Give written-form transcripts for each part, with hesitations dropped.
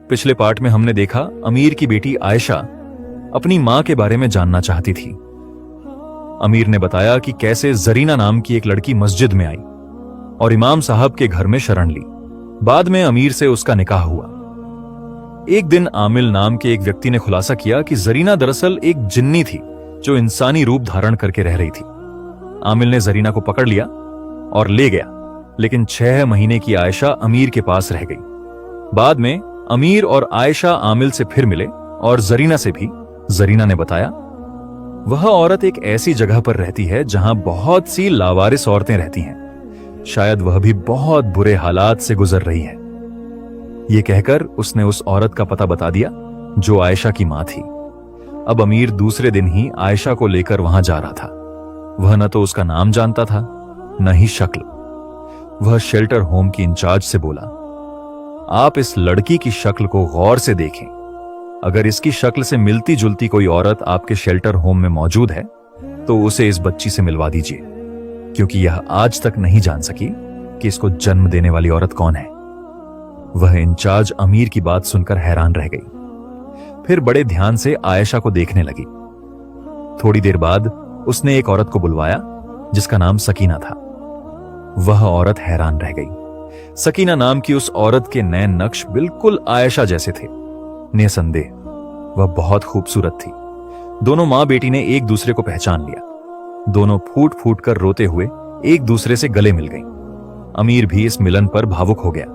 पिछले पार्ट में हमने देखा अमीर की बेटी आयशा अपनी मां के बारे में जानना चाहती थी। अमीर ने बताया कि कैसे जरीना नाम की एक लड़की मस्जिद में आई और इमाम साहब के घर में शरण ली। बाद में अमीर से उसका निकाह हुआ। एक दिन आमिल नाम के एक व्यक्ति ने खुलासा किया कि जरीना दरअसल एक जिन्नी थी जो इंसानी रूप धारण करके रह रही थी। आमिल ने जरीना को पकड़ लिया और ले गया, लेकिन 6 महीने की आयशा अमीर के पास रह गई। बाद में अमीर और आयशा आमिल से फिर मिले और जरीना से भी। जरीना ने बताया वह औरत एक ऐसी जगह पर रहती है जहां बहुत सी लावारिस औरतें रहती हैं। शायद वह भी बहुत बुरे हालात से गुजर रही है। यह कहकर उसने उस औरत का पता बता दिया जो आयशा की मां थी। अब अमीर दूसरे दिन ही आयशा को लेकर वहां जा रहा था। वह न तो उसका नाम जानता था न ही शक्ल। वह शेल्टर होम की इंचार्ज से बोला, आप इस लड़की की शक्ल को गौर से देखें। अगर इसकी शक्ल से मिलती जुलती कोई औरत आपके शेल्टर होम में मौजूद है तो उसे इस बच्ची से मिलवा दीजिए, क्योंकि यह आज तक नहीं जान सकी कि इसको जन्म देने वाली औरत कौन है। वह इंचार्ज अमीर की बात सुनकर हैरान रह गई। फिर बड़े ध्यान से आयशा को देखने लगी। थोड़ी देर बाद उसने एक औरत को बुलवाया जिसका नाम सकीना था। वह औरत हैरान रह गई। सकीना नाम की उस औरत के नैन नक्श बिल्कुल आयशा जैसे थे। निसंदेह वह बहुत खूबसूरत थी। दोनों मां बेटी ने एक दूसरे को पहचान लिया। दोनों फूट फूट कर रोते हुए एक दूसरे से गले मिल गईं। अमीर भी इस मिलन पर भावुक हो गया।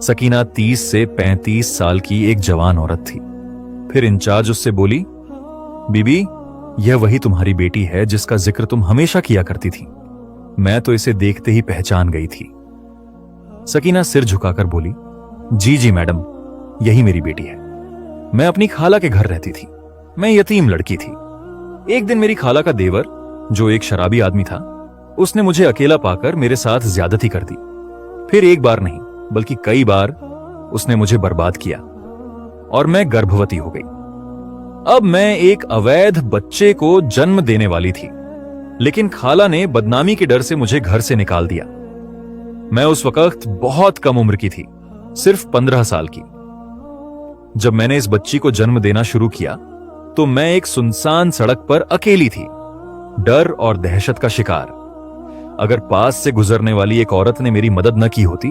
सकीना 30 से 35 साल की एक जवान औरत थी। फिर इंचार्ज उससे बोली, बीबी, यह वही तुम्हारी बेटी है जिसका जिक्र तुम हमेशा किया करती थी। मैं तो इसे देखते ही पहचान गई थी। सकीना सिर झुकाकर बोली, जी जी मैडम, यही मेरी बेटी है। मैं अपनी खाला के घर रहती थी। मैं यतीम लड़की थी। एक दिन मेरी खाला का देवर, जो एक शराबी आदमी था, उसने मुझे अकेला पाकर मेरे साथ ज्यादती कर दी। फिर एक बार नहीं बल्कि कई बार उसने मुझे बर्बाद किया और मैं गर्भवती हो गई। अब मैं एक अवैध बच्चे को जन्म देने वाली थी, लेकिन खाला ने बदनामी के डर से मुझे घर से निकाल दिया। मैं उस वक्त बहुत कम उम्र की थी, सिर्फ 15 साल की। जब मैंने इस बच्ची को जन्म देना शुरू किया तो मैं एक सुनसान सड़क पर अकेली थी, डर और दहशत का शिकार। अगर पास से गुजरने वाली एक औरत ने मेरी मदद न की होती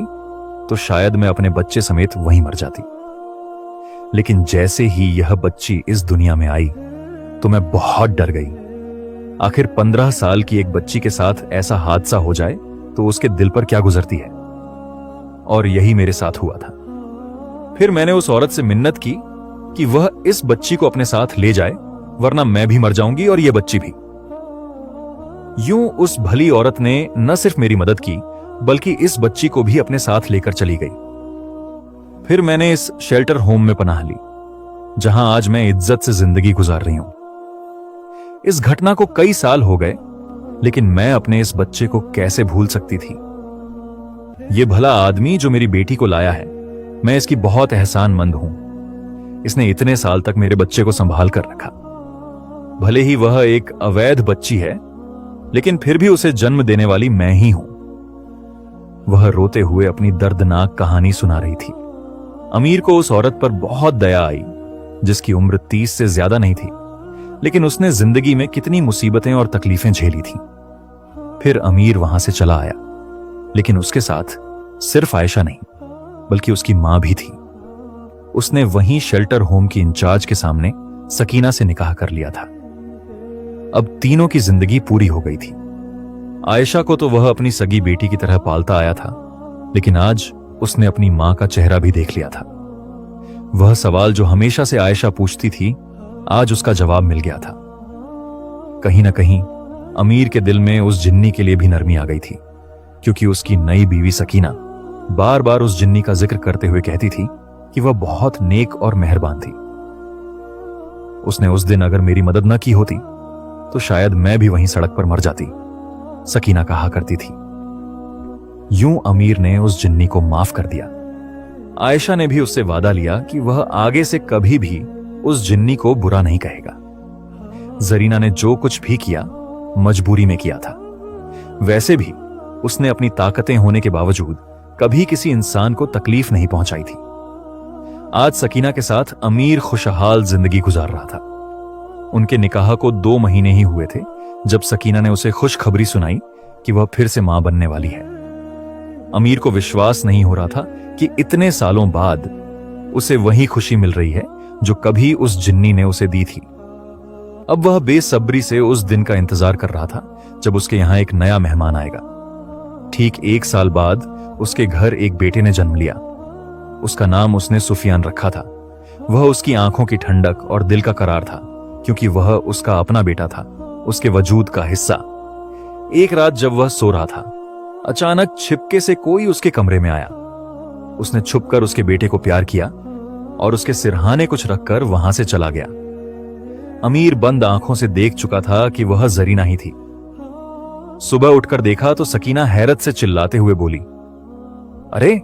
तो शायद मैं अपने बच्चे समेत वहीं मर जाती। लेकिन जैसे ही यह बच्ची इस दुनिया में आई तो मैं बहुत डर गई। आखिर 15 साल की एक बच्ची के साथ ऐसा हादसा हो जाए तो उसके दिल पर क्या गुजरती है। और यही मेरे साथ हुआ था। फिर मैंने उस औरत से मिन्नत की कि वह इस बच्ची को अपने साथ ले जाए, वरना मैं भी मर जाऊंगी और यह बच्ची भी। यूं उस भली औरत ने न सिर्फ मेरी मदद की बल्कि इस बच्ची को भी अपने साथ लेकर चली गई। फिर मैंने इस शेल्टर होम में पनाह ली, जहां आज मैं इज्जत से जिंदगी गुजार रही हूं। इस घटना को कई साल हो गए, लेकिन मैं अपने इस बच्चे को कैसे भूल सकती थी। यह भला आदमी जो मेरी बेटी को लाया है, मैं इसकी बहुत एहसानमंद हूं। इसने इतने साल तक मेरे बच्चे को संभाल कर रखा। भले ही वह एक अवैध बच्ची है, लेकिन फिर भी उसे जन्म देने वाली मैं ही हूं। वह रोते हुए अपनी दर्दनाक कहानी सुना रही थी। अमीर को उस औरत पर बहुत दया आई, जिसकी उम्र 30 से ज्यादा नहीं थी, लेकिन उसने जिंदगी में कितनी मुसीबतें और तकलीफें झेली थीं। फिर अमीर वहां से चला आया, लेकिन उसके साथ सिर्फ आयशा नहीं बल्कि उसकी मां भी थी। उसने वहीं शेल्टर होम की इंचार्ज के सामने सकीना से निकाह कर लिया था। अब तीनों की जिंदगी पूरी हो गई थी। आयशा को तो वह अपनी सगी बेटी की तरह पालता आया था, लेकिन आज उसने अपनी मां का चेहरा भी देख लिया था। वह सवाल जो हमेशा से आयशा पूछती थी, आज उसका जवाब मिल गया था। कहीं ना कहीं अमीर के दिल में उस जिन्नी के लिए भी नरमी आ गई थी, क्योंकि उसकी नई बीवी सकीना बार बार उस जिन्नी का जिक्र करते हुए कहती थी कि वह बहुत नेक और मेहरबान थी। उसने उस दिन अगर मेरी मदद न की होती तो शायद मैं भी वहीं सड़क पर मर जाती, सकीना कहा करती थी। यूं अमीर ने उस जिन्नी को माफ कर दिया। आयशा ने भी उससे वादा लिया कि वह आगे से कभी भी उस जिन्नी को बुरा नहीं कहेगा। जरीना ने जो कुछ भी किया मजबूरी में किया था। वैसे भी उसने अपनी ताकतें होने के बावजूद कभी किसी इंसान को तकलीफ नहीं पहुंचाई थी। आज सकीना के साथ अमीर खुशहाल जिंदगी गुजार रहा था। उनके निकाह को 2 महीने ही हुए थे जब सकीना ने उसे खुशखबरी सुनाई कि वह फिर से मां बनने वाली है। अमीर को विश्वास नहीं हो रहा था कि इतने सालों बाद उसे वही खुशी मिल रही है जो कभी उस जिन्नी ने उसे दी थी। अब वह बेसब्री से उस दिन का इंतजार कर रहा था जब उसके यहां एक नया मेहमान आएगा। ठीक 1 साल बाद उसके घर एक बेटे ने जन्म लिया। उसका नाम उसने सुफियान रखा था। वह उसकी आंखों की ठंडक और दिल का करार था, क्योंकि वह उसका अपना बेटा था, उसके वजूद का हिस्सा। एक रात जब वह सो रहा था, अचानक छिपके से कोई उसके कमरे में आया। उसने छुपकर उसके बेटे को प्यार किया और उसके सिरहाने कुछ रखकर वहां से चला गया। अमीर बंद आंखों से देख चुका था कि वह जरीना ही थी। सुबह उठकर देखा तो सकीना हैरत से चिल्लाते हुए बोली, अरे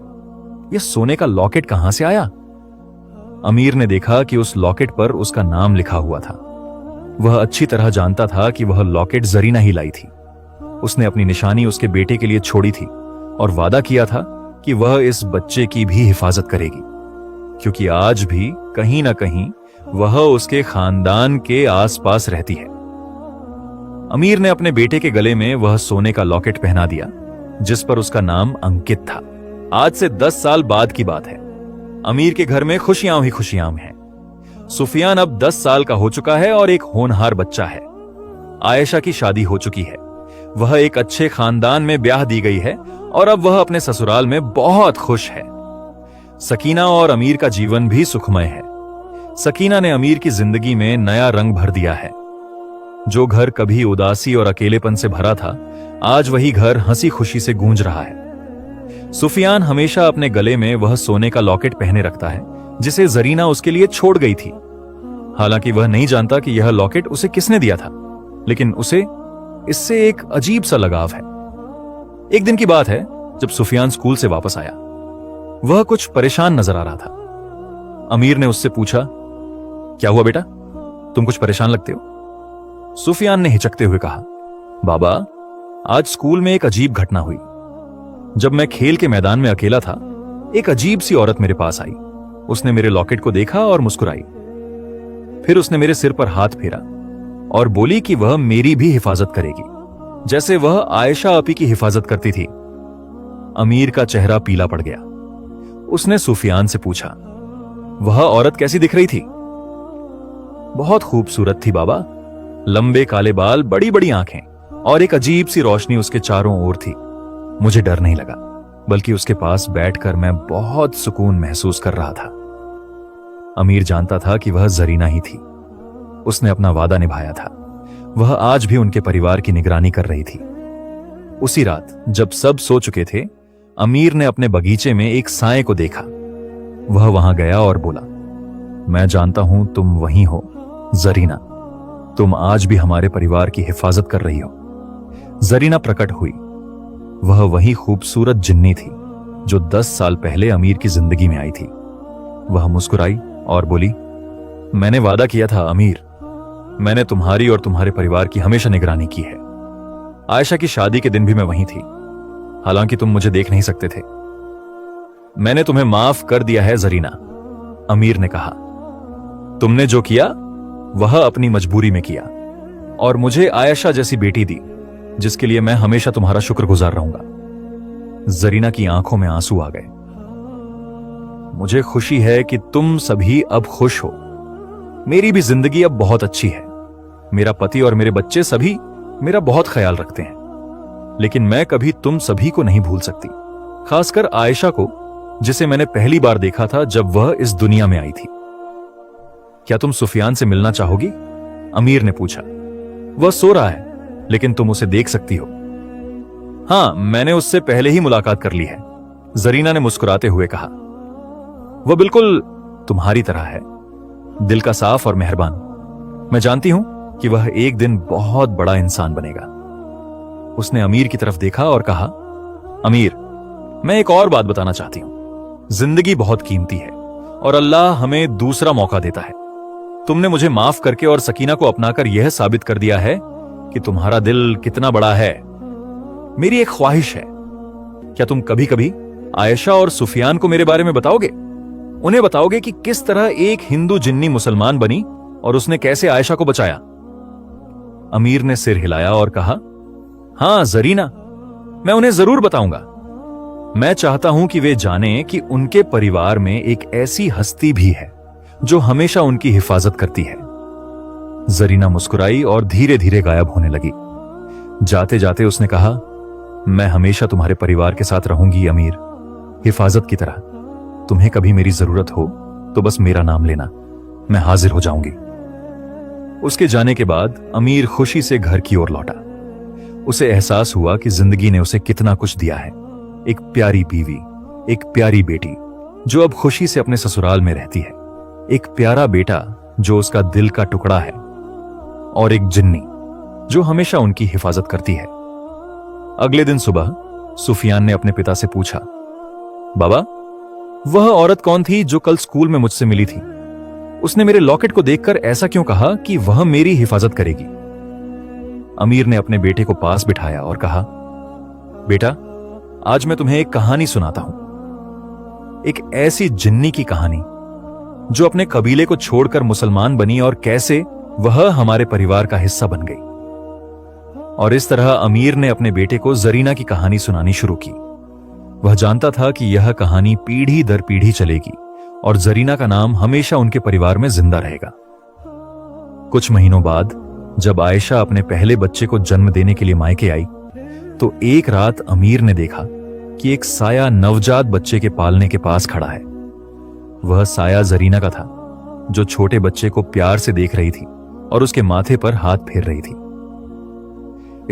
यह सोने का लॉकेट कहां से आया? अमीर ने देखा कि उस लॉकेट पर उसका नाम लिखा हुआ था। वह अच्छी तरह जानता था कि वह लॉकेट जरीना ही लाई थी। उसने अपनी निशानी उसके बेटे के लिए छोड़ी थी और वादा किया था कि वह इस बच्चे की भी हिफाजत करेगी, क्योंकि आज भी कहीं ना कहीं वह उसके खानदान के आसपास रहती है। अमीर ने अपने बेटे के गले में वह सोने का लॉकेट पहना दिया जिस पर उसका नाम अंकित था। आज से 10 साल बाद की बात है। अमीर के घर में खुशियां ही खुशियां हैं। सुफियान अब 10 साल का हो चुका है और एक होनहार बच्चा है। आयशा की शादी हो चुकी है। वह एक अच्छे खानदान में ब्याह दी गई है और अब वह अपने ससुराल में बहुत खुश है। सकीना और अमीर का जीवन भी सुखमय है। सकीना ने अमीर की जिंदगी में नया रंग भर दिया है। जो घर कभी उदासी और अकेलेपन से भरा था, आज वही घर हंसी खुशी से गूंज रहा है। सुफियान हमेशा अपने गले में वह सोने का लॉकेट पहने रखता है जिसे जरीना उसके लिए छोड़ गई थी। हालांकि वह नहीं जानता कि यह लॉकेट उसे किसने दिया था, लेकिन उसे इससे एक अजीब सा लगाव है। एक दिन की बात है जब सुफियान स्कूल से वापस आया। वह कुछ परेशान नजर आ रहा था। अमीर ने उससे पूछा, क्या हुआ बेटा, तुम कुछ परेशान लगते हो? सुफियान ने हिचकते हुए कहा, बाबा, आज स्कूल में एक अजीब घटना हुई। जब मैं खेल के मैदान में अकेला था, एक अजीब सी औरत मेरे पास आई। उसने मेरे लॉकेट को देखा और मुस्कुराई। फिर उसने मेरे सिर पर हाथ फेरा और बोली कि वह मेरी भी हिफाजत करेगी, जैसे वह आयशा अपी की हिफाजत करती थी। अमीर का चेहरा पीला पड़ गया। उसने सुफियान से पूछा, वह औरत कैसी दिख रही थी? बहुत खूबसूरत थी बाबा। लंबे काले बाल, बड़ी बड़ी आंखें और एक अजीब सी रोशनी उसके चारों ओर थी। मुझे डर नहीं लगा, बल्कि उसके पास बैठकर मैं बहुत सुकून महसूस कर रहा था। अमीर जानता था कि वह जरीना ही थी। उसने अपना वादा निभाया था। वह आज भी उनके परिवार की निगरानी कर रही थी। उसी रात जब सब सो चुके थे, अमीर ने अपने बगीचे में एक साए को देखा। वह वहां गया और बोला, मैं जानता हूं तुम वही हो जरीना। तुम आज भी हमारे परिवार की हिफाजत कर रही हो। जरीना प्रकट हुई। वह वही खूबसूरत जिन्नी थी जो 10 साल पहले अमीर की जिंदगी में आई थी। वह मुस्कुराई और बोली, मैंने वादा किया था अमीर, मैंने तुम्हारी और तुम्हारे परिवार की हमेशा निगरानी की है। आयशा की शादी के दिन भी मैं वहीं थी, हालांकि तुम मुझे देख नहीं सकते थे। मैंने तुम्हें माफ कर दिया है जरीना, अमीर ने कहा। तुमने जो किया वह अपनी मजबूरी में किया और मुझे आयशा जैसी बेटी दी, जिसके लिए मैं हमेशा तुम्हारा शुक्रगुजार रहूंगा। जरीना की आंखों में आंसू आ गए। मुझे खुशी है कि तुम सभी अब खुश हो। मेरी भी जिंदगी अब बहुत अच्छी है। मेरा पति और मेरे बच्चे सभी मेरा बहुत ख्याल रखते हैं, लेकिन मैं कभी तुम सभी को नहीं भूल सकती, खासकर आयशा को, जिसे मैंने पहली बार देखा था जब वह इस दुनिया में आई थी। क्या तुम सुफियान से मिलना चाहोगी? अमीर ने पूछा। वह सो रहा है, लेकिन तुम उसे देख सकती हो। हां, मैंने उससे पहले ही मुलाकात कर ली है, जरीना ने मुस्कुराते हुए कहा। वह बिल्कुल तुम्हारी तरह है, दिल का साफ और मेहरबान। मैं जानती हूं कि वह एक दिन बहुत बड़ा इंसान बनेगा। उसने अमीर की तरफ देखा और कहा, अमीर, मैं एक और बात बताना चाहती हूं। जिंदगी बहुत कीमती है और अल्लाह हमें दूसरा मौका देता है। तुमने मुझे माफ करके और सकीना को अपनाकर यह साबित कर दिया है कि तुम्हारा दिल कितना बड़ा है। मेरी एक ख्वाहिश है, क्या तुम कभी कभी आयशा और सुफियान को मेरे बारे में बताओगे? उन्हें बताओगे कि किस तरह एक हिंदू जिन्नी मुसलमान बनी और उसने कैसे आयशा को बचाया? अमीर ने सिर हिलाया और कहा, हां जरीना, मैं उन्हें जरूर बताऊंगा। मैं चाहता हूं कि वे जानें कि उनके परिवार में एक ऐसी हस्ती भी है जो हमेशा उनकी हिफाजत करती है। जरीना मुस्कुराई और धीरे धीरे गायब होने लगी। जाते जाते उसने कहा, मैं हमेशा तुम्हारे परिवार के साथ रहूंगी अमीर, हिफाजत की तरह। तुम्हें कभी मेरी जरूरत हो तो बस मेरा नाम लेना, मैं हाजिर हो जाऊंगी। उसके जाने के बाद अमीर खुशी से घर की ओर लौटा। उसे एहसास हुआ कि जिंदगी ने उसे कितना कुछ दिया है। एक प्यारी बीवी, एक प्यारी बेटी जो अब खुशी से अपने ससुराल में रहती है, एक प्यारा बेटा जो उसका दिल का टुकड़ा है, और एक जिन्नी जो हमेशा उनकी हिफाजत करती है। अगले दिन सुबह सुफियान ने अपने पिता से पूछा, बाबा, वह औरत कौन थी जो कल स्कूल में मुझसे मिली थी? उसने मेरे लॉकेट को देखकर ऐसा क्यों कहा कि वह मेरी हिफाजत करेगी? अमीर ने अपने बेटे को पास बिठाया और कहा, बेटा, आज मैं तुम्हें एक कहानी सुनाता हूं। एक ऐसी जिन्नी की कहानी जो अपने कबीले को छोड़कर मुसलमान बनी और कैसे वह हमारे परिवार का हिस्सा बन गई। और इस तरह अमीर ने अपने बेटे को जरीना की कहानी सुनानी शुरू की। वह जानता था कि यह कहानी पीढ़ी दर पीढ़ी चलेगी और जरीना का नाम हमेशा उनके परिवार में जिंदा रहेगा। कुछ महीनों बाद जब आयशा अपने पहले बच्चे को जन्म देने के लिए मायके आई, तो एक रात अमीर ने देखा कि एक साया नवजात बच्चे के पालने के पास खड़ा है। वह साया जरीना का था, जो छोटे बच्चे को प्यार से देख रही थी और उसके माथे पर हाथ फेर रही थी।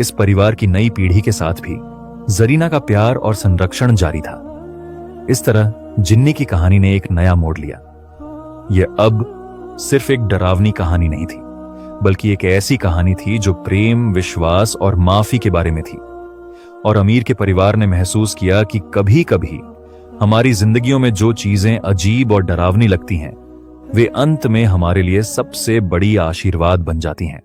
इस परिवार की नई पीढ़ी के साथ भी जरीना का प्यार और संरक्षण जारी था। इस तरह जिन्नी की कहानी ने एक नया मोड़ लिया। यह अब सिर्फ एक डरावनी कहानी नहीं थी, बल्कि एक ऐसी कहानी थी जो प्रेम, विश्वास और माफी के बारे में थी। और अमीर के परिवार ने महसूस किया कि कभी कभी हमारी जिंदगियों में जो चीजें अजीब और डरावनी लगती हैं, वे अंत में हमारे लिए सबसे बड़ी आशीर्वाद बन जाती हैं।